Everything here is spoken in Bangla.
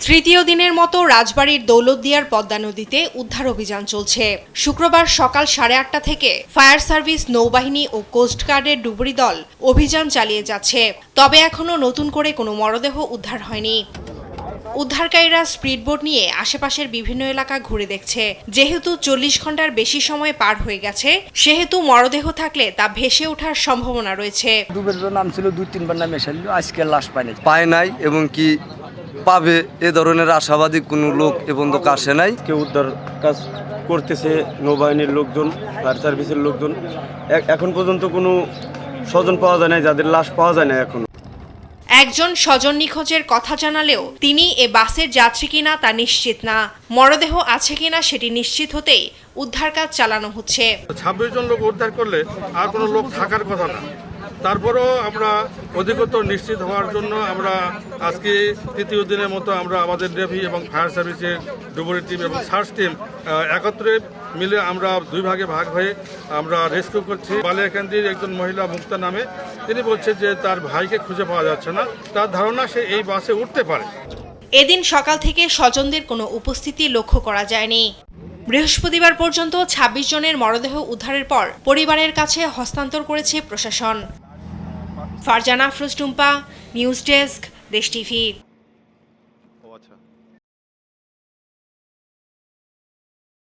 তৃতীয় দিনের মতো রাজবাড়ীর দৌলতদিয়ার পদ্মা নদীতে উদ্ধার অভিযান চলছে। শুক্রবার সকাল 8:30 থেকে ফায়ার সার্ভিস, নৌবাহিনী ও কোস্টগার্ডের ডুবুরি দল অভিযান চালিয়ে যাচ্ছে। তবে এখনও নতুন করে কোনো মরদেহ উদ্ধার হয়নি। উদ্ধারকারীরা স্পিডবোট নিয়ে আশেপাশের বিভিন্ন এলাকা ঘুরে দেখছে। যেহেতু 40 ঘন্টার বেশি সময় পার হয়ে গেছে, সেহেতু মরদেহ থাকলে তা ভেসে ওঠার সম্ভাবনা রয়েছে। ডুবের নাম ছিল 2-3 বার নামে এসেছিল, আজকে লাশ পায় নাই এবং কি পাবে এ ধরনের আশাবাদী কোনো লোক এবং তো আসে নাই। কেউ উদ্ধার কাজ করতেছে, নৌবাহিনীর লোকজন, ফায়ার সার্ভিসের লোকজন। এখন পর্যন্ত কোনো স্বজন পাওয়া যায় না, যাদের লাশ পাওয়া যায় না এখন। একজন স্বজন নিখোঁজের কথা জানালেও তিনি এ বাসের যাত্রী কিনা তা নিশ্চিত না। মরদেহ আছে কিনা সেটি নিশ্চিত হতেই উদ্ধার কাজ চালানো হচ্ছে। 26 জন লোক উদ্ধার করলে আর কোনো লোক থাকার কথা না। তারপরেও আমরা অধিকতর নিশ্চিত হওয়ার জন্য আমরা আজকে তৃতীয় দিনের মতো আমরা আমাদের নেভি এবং ফায়ার সার্ভিসের ডুবুরি টিম এবং সার্চ টিম একত্রে মিলে আমরা 2 ভাগে ভাগ হয়ে আমরা রেস্কিউ করছি। বালিয়াকান্দির একজন মহিলা মুক্তা নামে, তিনি বলছে যে তার ভাইকে খুঁজে পাওয়া যাচ্ছে না, তার ধারণা সে এই বাসে উঠতে পারে। এদিন সকাল থেকে স্বজনদের কোনো উপস্থিতি লক্ষ্য করা যায়নি। বৃহস্পতিবার পর্যন্ত 26 জনের মরদেহ উদ্ধারের পর পরিবারের কাছে হস্তান্তর করেছে প্রশাসন। ফারজানা আফরোজ টুম্পা, নিউজ ডেস্ক, দেশ টিভি।